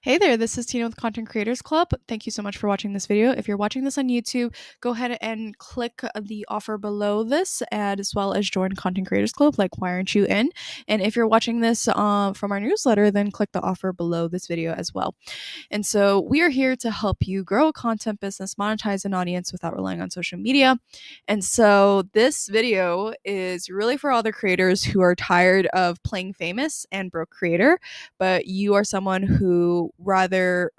Hey there, this is Tina with Content Creators Club. Thank you so much for watching this video. If you're watching this on YouTube, go ahead and click the offer below this, and as well as join Content Creators Club. Like, why aren't you in? And if you're watching this from our newsletter, then click the offer below this video as well. And so we are here to help you grow a content business, monetize an audience without relying on social media. And so this video is really for all the creators who are tired of playing famous and broke creator, but you are someone who rather,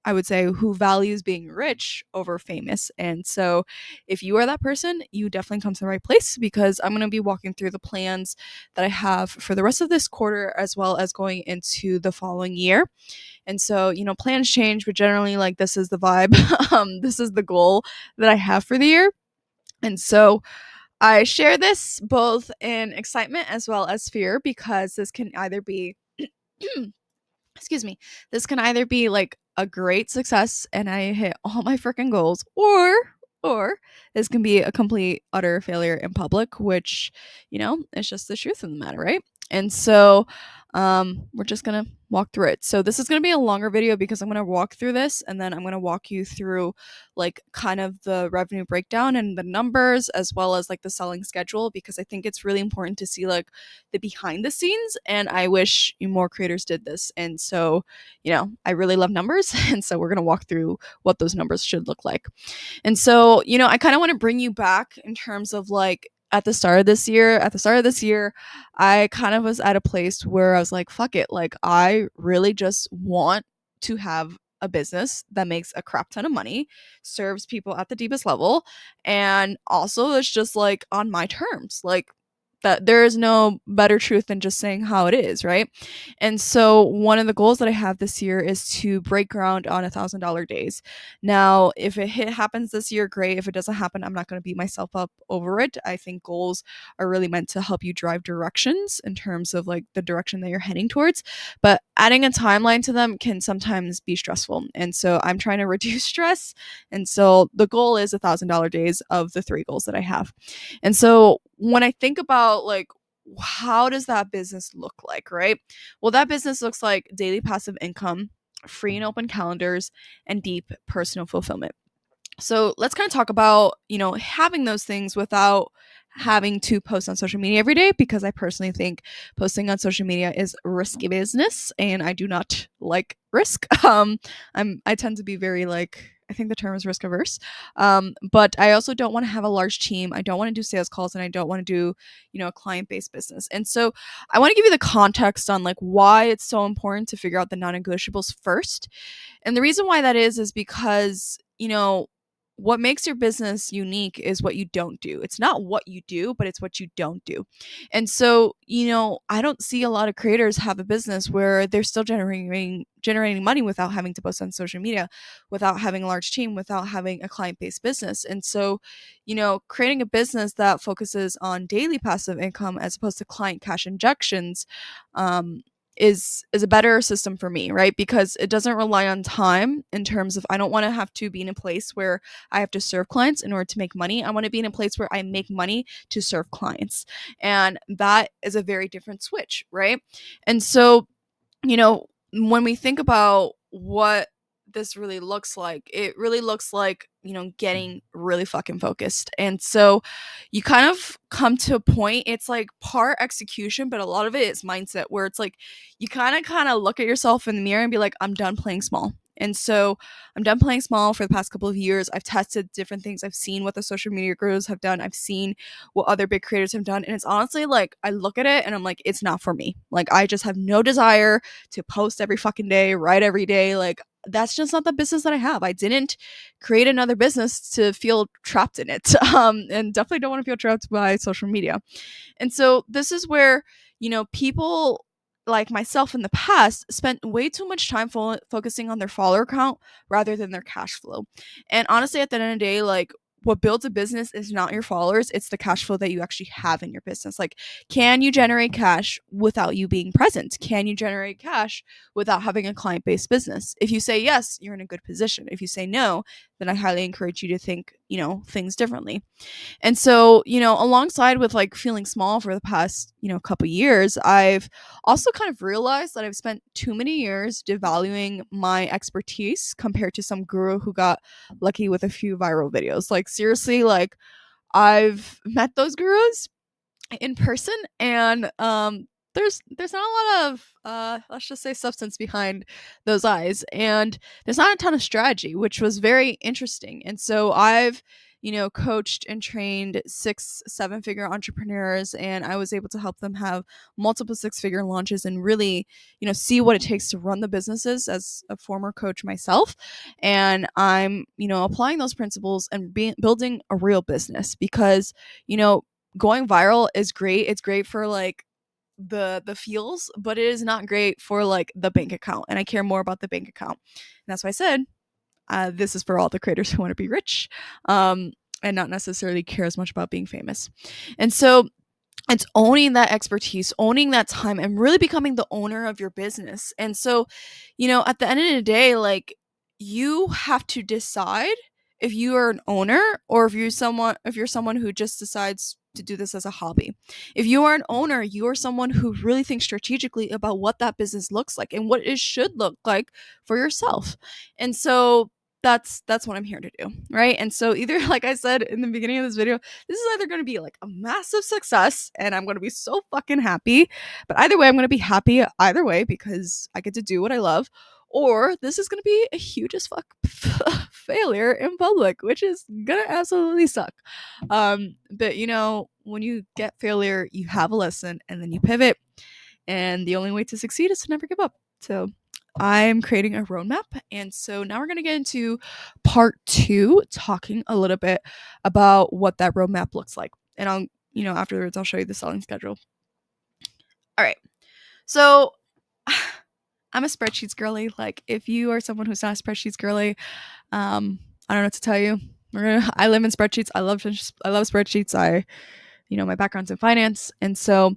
I would say, who values being rich over famous. And so if you are that person, you definitely come to the right place, because I'm going to be walking through the plans that I have for the rest of this quarter as well as going into the following year. And so, plans change, but generally, like, this is the vibe. This is the goal that I have for the year. And so I share this both in excitement as well as fear, because this can either be excuse me, this can either be like a great success and I hit all my freaking goals, or this can be a complete utter failure in public, which, it's just the truth of the matter, right? And so we're just gonna walk through it. So this is gonna be a longer video because I'm gonna walk through this, and then I'm gonna walk you through like kind of the revenue breakdown and the numbers, as well as like the selling schedule, because I think it's really important to see like the behind the scenes, and I wish more creators did this. And so, I really love numbers and so we're going to walk through what those numbers should look like. And so, I kind of want to bring you back in terms of like at the start of this year, I kind of was at a place where I was like, fuck it, like I really just want to have a business that makes a crap ton of money, serves people at the deepest level, and also it's just like on my terms. Like, that there is no better truth than just saying how it is, right? And so one of the goals that I have this year is to break ground on $1,000 days. Now, if it happens this year, great. If it doesn't happen, I'm not going to beat myself up over it. I think goals are really meant to help you drive directions in terms of like the direction that you're heading towards, but adding a timeline to them can sometimes be stressful. And so I'm trying to reduce stress. And so the goal is $1,000 days of the 3 goals that I have. And so when I think about like, how does that business look like, right? Well, that business looks like daily passive income, free and open calendars, and deep personal fulfillment. So let's kind of talk about, having those things without having to post on social media every day, because I personally think posting on social media is risky business and I do not like risk. I tend to be very like, I think the term is risk averse. But I also don't want to have a large team. I don't want to do sales calls, and I don't want to do, a client-based business. And so I want to give you the context on like why it's so important to figure out the non-negotiables first. And the reason why that is because, what makes your business unique is what you don't do. It's not what you do, but it's what you don't do. And so, I don't see a lot of creators have a business where they're still generating money without having to post on social media, without having a large team, without having a client-based business. And so, creating a business that focuses on daily passive income as opposed to client cash injections, is a better system for me, right? Because it doesn't rely on time in terms of, I don't want to have to be in a place where I have to serve clients in order to make money. I want to be in a place where I make money to serve clients. And that is a very different switch, right? And so, when we think about what this really looks like, it really looks like, getting really fucking focused. And so you kind of come to a point, it's like part execution, but a lot of it is mindset, where it's like you kind of look at yourself in the mirror and be like, I'm done playing small. And so I'm done playing small for the past couple of years. I've tested different things. I've seen what the social media gurus have done. I've seen what other big creators have done. And it's honestly like, I look at it and I'm like, it's not for me. Like, I just have no desire to post every fucking day, write every day. Like, that's just not the business that I have. I didn't create another business to feel trapped in it. And definitely don't want to feel trapped by social media. And so this is where, people like myself in the past spent way too much time focusing on their follower count rather than their cash flow. And honestly, at the end of the day, like, what builds a business is not your followers, it's the cash flow that you actually have in your business. Like, can you generate cash without you being present? Can you generate cash without having a client-based business? If you say yes, you're in a good position. If you say no, then I highly encourage you to think things differently. And so, alongside with like feeling small for the past, couple years, I've also kind of realized that I've spent too many years devaluing my expertise compared to some guru who got lucky with a few viral videos. Like, seriously, like, I've met those gurus in person, and there's not a lot of let's just say substance behind those eyes, and there's not a ton of strategy, which was very interesting. And so I've coached and trained 6 7 figure entrepreneurs, and I was able to help them have multiple 6 figure launches and really see what it takes to run the businesses as a former coach myself. And I'm applying those principles and building a real business, because you know going viral is great. It's great for like the feels, but it is not great for like the bank account. And I care more about the bank account. And that's why I said this is for all the creators who want to be rich, and not necessarily care as much about being famous. And so it's owning that expertise, owning that time, and really becoming the owner of your business. And so, at the end of the day, like, you have to decide if you are an owner, or if you're someone who just decides to do this as a hobby. If you are an owner, you are someone who really thinks strategically about what that business looks like and what it should look like for yourself. And so that's what I'm here to do, right? And so either, like I said in the beginning of this video, this is either going to be like a massive success and I'm going to be so fucking happy, but either way, I'm going to be happy either way because I get to do what I love, or this is going to be a huge as fuck failure in public, which is going to absolutely suck. But when you get failure, you have a lesson and then you pivot. And the only way to succeed is to never give up. So I'm creating a roadmap. And so now we're going to get into part 2, talking a little bit about what that roadmap looks like. And afterwards, I'll show you the selling schedule. All right. So I'm a spreadsheets girly. Like, if you are someone who's not a spreadsheets girly, I don't know what to tell you. I live in spreadsheets. I love spreadsheets. My background's in finance. And so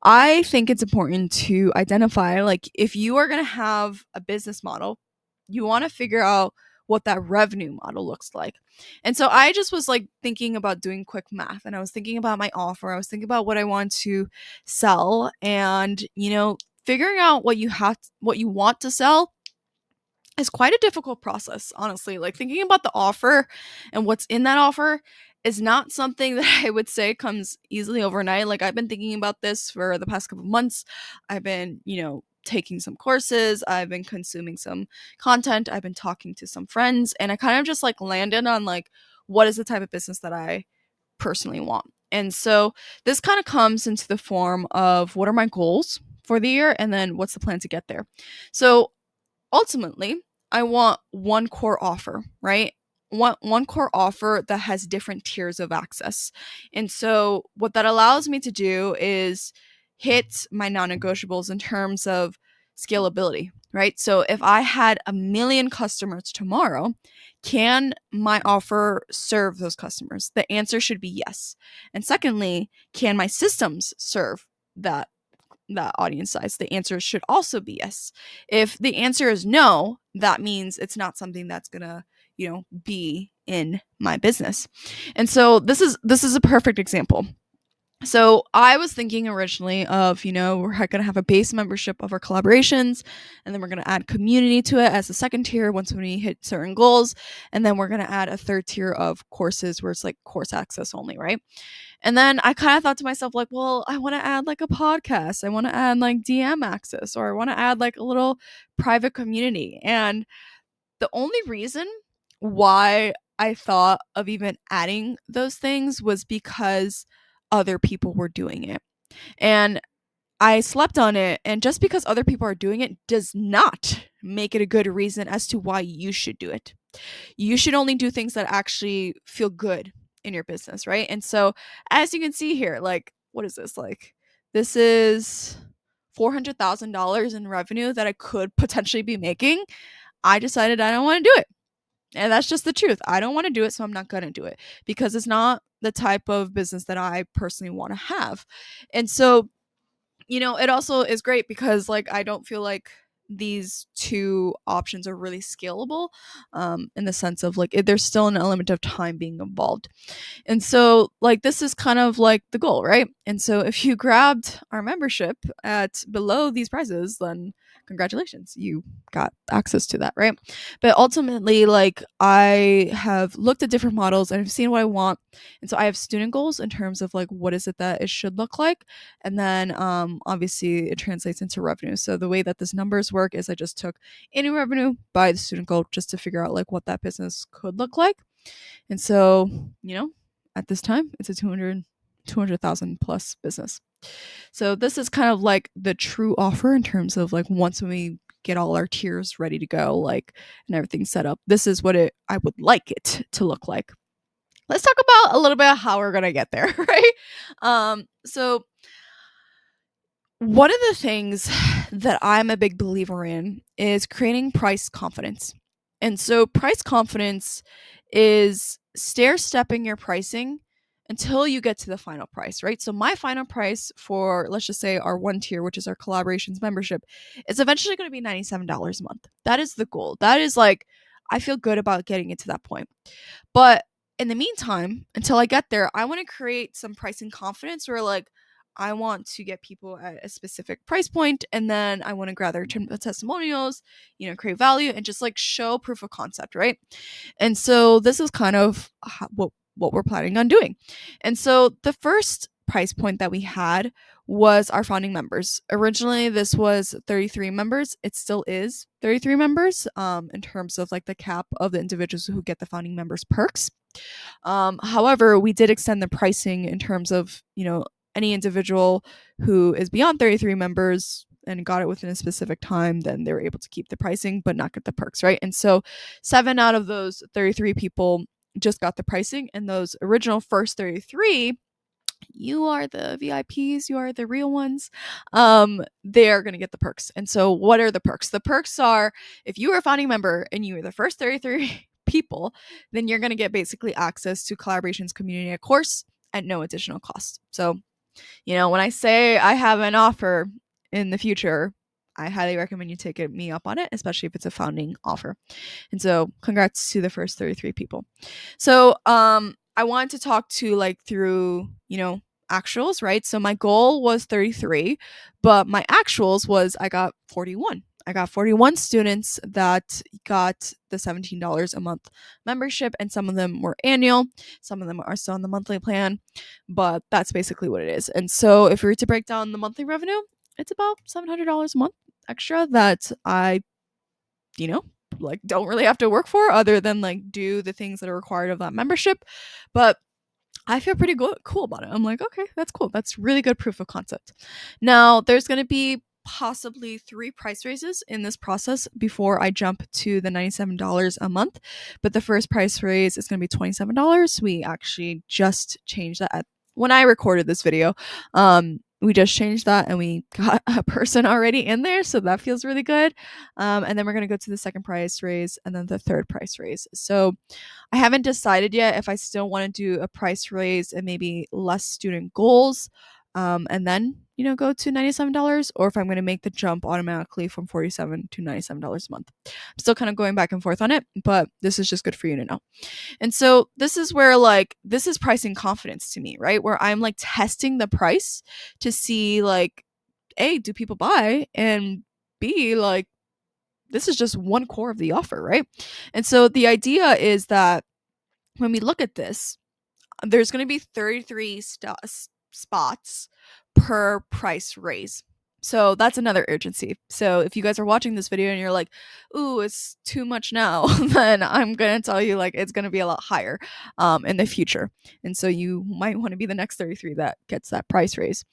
I think it's important to identify, like, if you are going to have a business model, you want to figure out what that revenue model looks like. And so I just was like thinking about doing quick math, and I was thinking about my offer. I was thinking about what I want to sell, and, figuring out what you want to sell is quite a difficult process, honestly. Like, thinking about the offer and what's in that offer is not something that I would say comes easily overnight. Like, I've been thinking about this for the past couple of months. I've been, taking some courses, I've been consuming some content, I've been talking to some friends, and I kind of just like landed on like, what is the type of business that I personally want. And so this kind of comes into the form of, what are my goals for the year, and then what's the plan to get there. So ultimately, I want one core offer, right? One core offer that has different tiers of access. And so what that allows me to do is hit my non-negotiables in terms of scalability, right? So if I had 1 million customers tomorrow, can my offer serve those customers? The answer should be yes. And secondly, can my systems serve that audience size? The answer should also be yes. If the answer is no, that means it's not something that's gonna, be in my business. And so this is a perfect example. So I was thinking originally of, we're going to have a base membership of our collaborations, and then we're going to add community to it as a second tier once we hit certain goals. And then we're going to add a third tier of courses where it's like course access only, right? And then I kind of thought to myself, like, well, I want to add like a podcast. I want to add like DM access, or I want to add like a little private community. And the only reason why I thought of even adding those things was because other people were doing it. And I slept on it. And just because other people are doing it does not make it a good reason as to why you should do it. You should only do things that actually feel good in your business, right? And so, as you can see here, like, what is this? Like, this is $400,000 in revenue that I could potentially be making. I decided I don't want to do it. And that's just the truth. I don't want to do it, so I'm not going to do it, because it's not the type of business that I personally want to have. And so, it also is great because, like, I don't feel like these two options are really scalable, in the sense of like there's still an element of time being involved. And so, like, this is kind of like the goal, right? And so, if you grabbed our membership at below these prices, then congratulations, you got access to that, right? But ultimately, like, I have looked at different models and I've seen what I want. And so, I have student goals in terms of like what is it that it should look like. And then, obviously, it translates into revenue. So, the way that this numbers work is I just took annual revenue by the student goal just to figure out like what that business could look like. And so, you know, at this time, it's a 200,000 plus business. So this is kind of like the true offer in terms of like once we get all our tiers ready to go, like, and everything set up, this is what I would like it to look like. Let's talk about a little bit of how we're gonna get there, right? So one of the things that I'm a big believer in is creating price confidence. And so price confidence is stair stepping your pricing until you get to the final price, right? So my final price for, let's just say, our one tier, which is our collaborations membership, is eventually going to be $97 a month. That is the goal. That is like, I feel good about getting it to that point. But in the meantime, until I get there, I want to create some pricing confidence where like I want to get people at a specific price point, and then I want to gather testimonials, create value and just like show proof of concept, right? And so this is kind of what we're planning on doing. And so the first price point that we had was our founding members. Originally, this was 33 members. It still is 33 members, in terms of like the cap of the individuals who get the founding members perks. However, we did extend the pricing in terms of, any individual who is beyond 33 members and got it within a specific time, then they're able to keep the pricing but not get the perks, right? And so 7 out of those 33 people just got the pricing, and those original first 33, you are the VIPs, you are the real ones. They are going to get the perks. And so what are the perks? The perks are, if you are a founding member and you are the first 33 people, then you're going to get basically access to Collaborations Community, a course at no additional cost. So, when I say I have an offer in the future, I highly recommend you take me up on it, especially if it's a founding offer. And so congrats to the first 33 people. So I wanted to talk to like through, actuals, right? So my goal was 33, but my actuals was I got 41. I got 41 students that got the $17 a month membership, and some of them were annual, some of them are still on the monthly plan, but that's basically what it is. And so if we were to break down the monthly revenue, it's about $700 a month extra that I, like don't really have to work for other than like do the things that are required of that membership. But I feel pretty cool about it. I'm like, okay, that's cool. That's really good proof of concept. Now, there's going to be possibly 3 price raises in this process before I jump to the $97 a month. But the first price raise is going to be $27. We actually just changed that when I recorded this video. We just changed that and we got a person already in there. So that feels really good. And then we're going to go to the second price raise and then the third price raise. So I haven't decided yet if I still want to do a price raise and maybe less student goals, and then, go to $97, or if I'm going to make the jump automatically from $47 to $97 a month. I'm still kind of going back and forth on it, but this is just good for you to know. And so this is where like, this is pricing confidence to me, right? Where I'm like testing the price to see like, A, do people buy? And B, like, this is just one core of the offer, right? And so the idea is that when we look at this, there's going to be 33 spots per price raise. So that's another urgency. So if you guys are watching this video and you're like, ooh, it's too much now, then I'm going to tell you like it's going to be a lot higher in the future. And so you might want to be the next 33 that gets that price raise.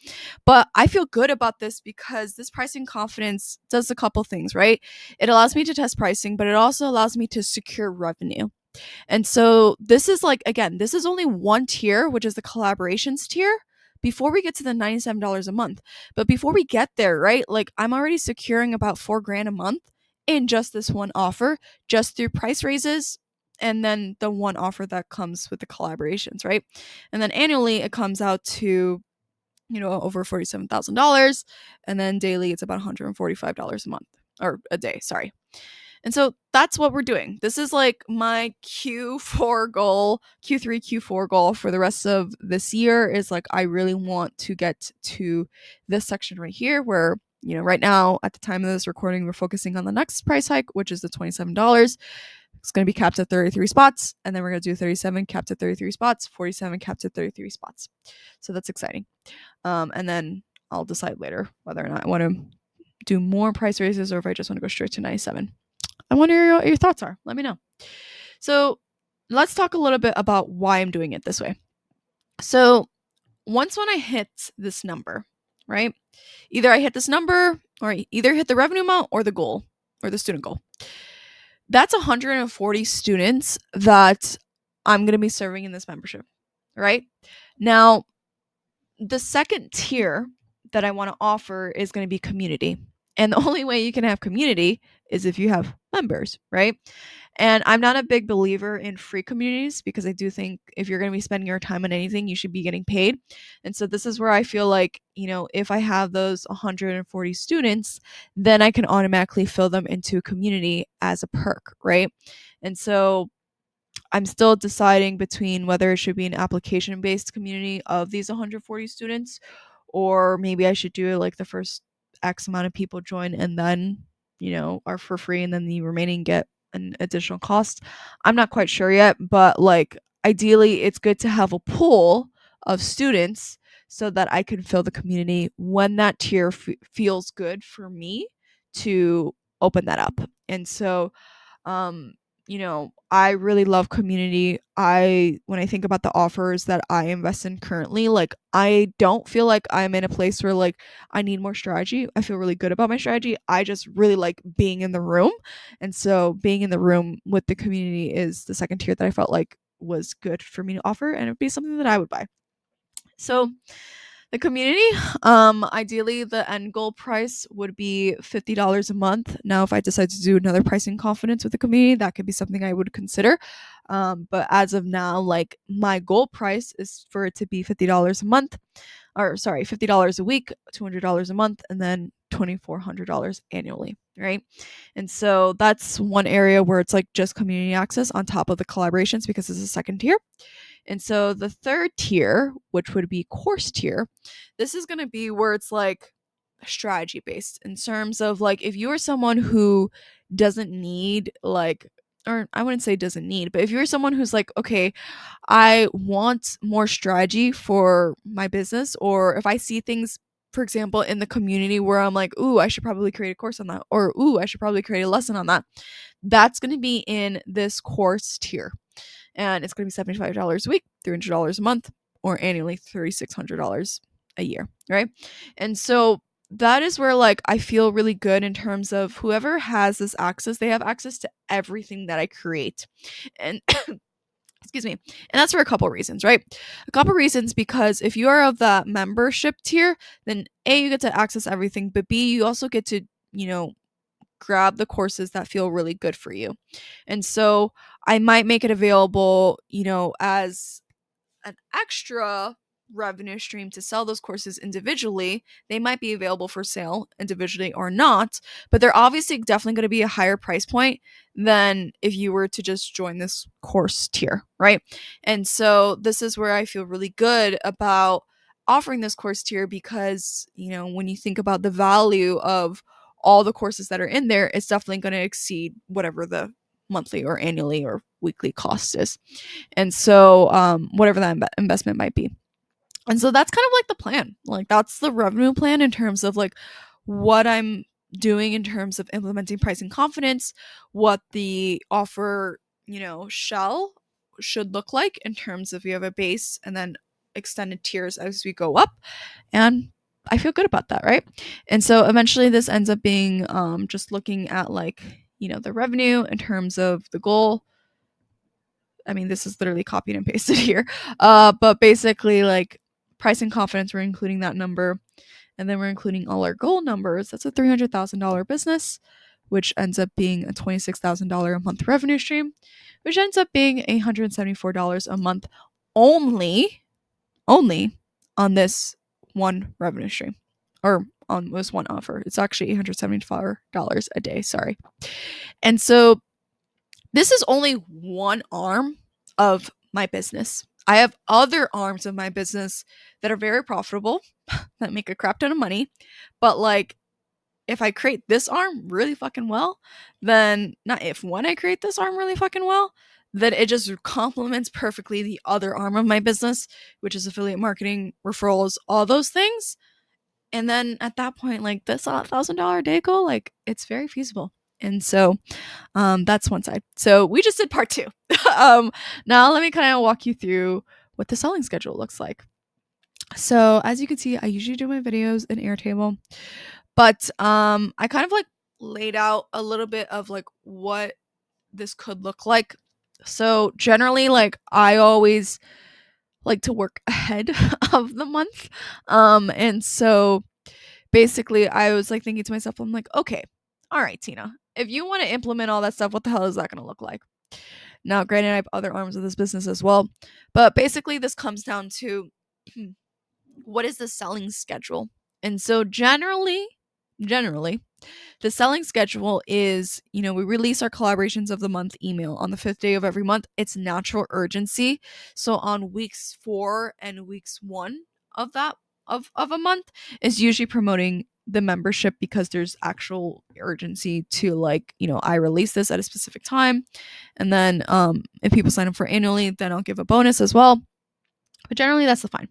But I feel good about this because this pricing confidence does a couple things, right? It allows me to test pricing, but it also allows me to secure revenue. And so this is like, again, this is only one tier, which is the collaborations tier, before we get to the $97 a month. But before we get there, right, like I'm already securing about $4,000 a month in just this one offer, just through price raises, and then the one offer that comes with the collaborations, right? And then annually it comes out to, over $47,000, and then daily it's about $145 a month. or a day, sorry. And so that's what we're doing. This is like my Q4 goal, Q3, Q4 goal for the rest of this year is like I really want to get to this section right here where, right now at the time of this recording, we're focusing on the next price hike, which is the $27. It's going to be capped at 33 spots. And then we're going to do 37 capped at 33 spots, 47 capped at 33 spots. So that's exciting. And then I'll decide later whether or not I want to do more price raises or if I just want to go straight to 97. I wonder what your thoughts are. Let me know. So let's talk a little bit about why I'm doing it this way. So once when I hit this number, right? Either I hit this number or either hit the revenue amount or the goal or the student goal. That's 140 students that I'm going to be serving in this membership, right? Now, the second tier that I want to offer is going to be community. And the only way you can have community is if you have members, right? And I'm not a big believer in free communities because I do think if you're going to be spending your time on anything, you should be getting paid. And so this is where I feel like, if I have those 140 students, then I can automatically fill them into a community as a perk, right? And so I'm still deciding between whether it should be an application based community of these 140 students, or maybe I should do it like the first X amount of people join and then, are for free and then the remaining get an additional cost. I'm not quite sure yet, but like ideally, it's good to have a pool of students so that I can fill the community when that tier feels good for me to open that up. And so, um, I really love community. When I think about the offers that I invest in currently, like I don't feel like I'm in a place where like I need more strategy. I feel really good about my strategy. I just really like being in the room. And so being in the room with the community is the second tier that I felt like was good for me to offer and it would be something that I would buy. So the community, ideally the end goal price would be $50 a month. Now, if I decide to do another pricing confidence with the community, that could be something I would consider. But as of now, like my goal price is for it to be $50 a month, or sorry, $50 a week, $200 a month, and then $2,400 annually, right? And so that's one area where it's like just community access on top of the collaborations because it's a second tier. And so the third tier, which would be course tier, this is going to be where it's like strategy based in terms of like if you are someone who doesn't need like, or I wouldn't say doesn't need, but if you're someone who's like, okay, I want more strategy for my business, or if I see things, for example, in the community where I'm like, ooh, I should probably create a course on that, or ooh, I should probably create a lesson on that, that's going to be in this course tier. And it's going to be $75 a week, $300 a month, or annually $3,600 a year, right? And so that is where like I feel really good in terms of whoever has this access, they have access to everything that I create. And excuse me. And that's for a couple reasons, right? A couple reasons because if you are of that membership tier, then A, you get to access everything, but B, you also get to, grab the courses that feel really good for you. And so I might make it available, as an extra revenue stream to sell those courses individually. They might be available for sale individually or not, but they're obviously definitely going to be a higher price point than if you were to just join this course tier, right? And so this is where I feel really good about offering this course tier because, when you think about the value of all the courses that are in there, it's definitely going to exceed whatever the monthly or annually or weekly cost is. And so whatever that investment might be. And so that's kind of like the plan. Like that's the revenue plan in terms of like what I'm doing in terms of implementing pricing confidence, what the offer, shell should look like in terms of we have a base and then extended tiers as we go up. And I feel good about that, right? And so eventually this ends up being just looking at like, the revenue in terms of the goal. I mean, this is literally copied and pasted here. But basically, like price and confidence, we're including that number. And then we're including all our goal numbers. That's a $300,000 business, which ends up being a $26,000 a month revenue stream, which ends up being $174 a month only on this one revenue stream or on this one offer. It's actually $874 a day. Sorry. And so this is only one arm of my business. I have other arms of my business that are very profitable, that make a crap ton of money. But like, if I create this arm really fucking well, then not if when I create this arm really fucking well, then it just complements perfectly the other arm of my business, which is affiliate marketing, referrals, all those things. And then at that point, like this $1,000 day goal, like it's very feasible. And so that's one side. So we just did part two. Now let me kind of walk you through what the selling schedule looks like. So as you can see, I usually do my videos in Airtable, but I kind of like laid out a little bit of like what this could look like. So generally, like I always like to work ahead of the month. And so basically I was like thinking to myself, I'm like, okay, all right, Tina, if you want to implement all that stuff, what the hell is that going to look like? Now, granted, I have other arms of this business as well, but basically this comes down to what is the selling schedule? And so generally, the selling schedule is, we release our collaborations of the month email on the 5th day of every month. It's natural urgency. So on weeks 4 and weeks 1 of that of a month is usually promoting the membership, because there's actual urgency to like, I release this at a specific time. And then if people sign up for annually, then I'll give a bonus as well. But generally that's the fine.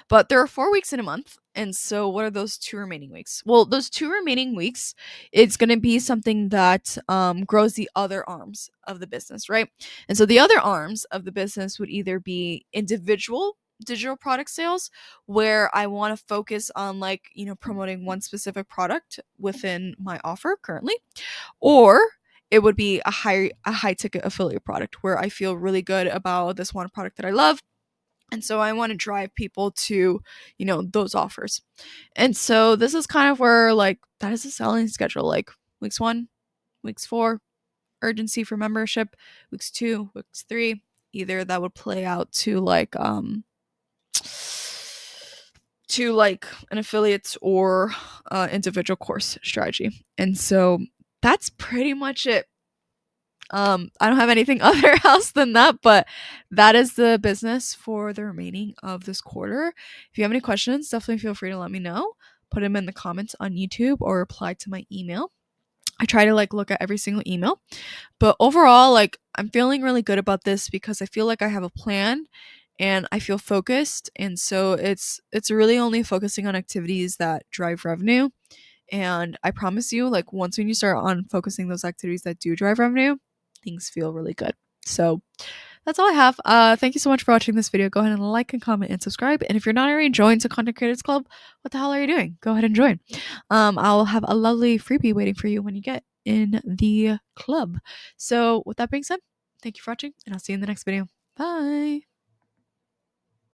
But there are 4 weeks in a month. And so what are those 2 remaining weeks? Well, those 2 remaining weeks, it's going to be something that grows the other arms of the business, right? And so the other arms of the business would either be individual digital product sales, where I want to focus on like, promoting one specific product within my offer currently, or it would be a high ticket affiliate product where I feel really good about this one product that I love. And so I want to drive people to, those offers. And so this is kind of where like that is the selling schedule. Like weeks 1, weeks 4, urgency for membership, weeks 2, weeks 3, either that would play out to like an affiliate or individual course strategy. And so that's pretty much it. I don't have anything other else than that, but that is the business for the remaining of this quarter. If you have any questions, definitely feel free to let me know. Put them in the comments on YouTube or reply to my email. I try to like look at every single email, but overall, like I'm feeling really good about this because I feel like I have a plan and I feel focused. And so it's really only focusing on activities that drive revenue. And I promise you, like once when you start on focusing those activities that do drive revenue, things feel really good. So that's all I have. Thank you so much for watching this video. Go ahead and like and comment and subscribe. And if you're not already joined to Content Creators Club, what the hell are you doing? Go ahead and join. I'll have a lovely freebie waiting for you when you get in the club. So with that being said, thank you for watching, and I'll see you in the next video. Bye.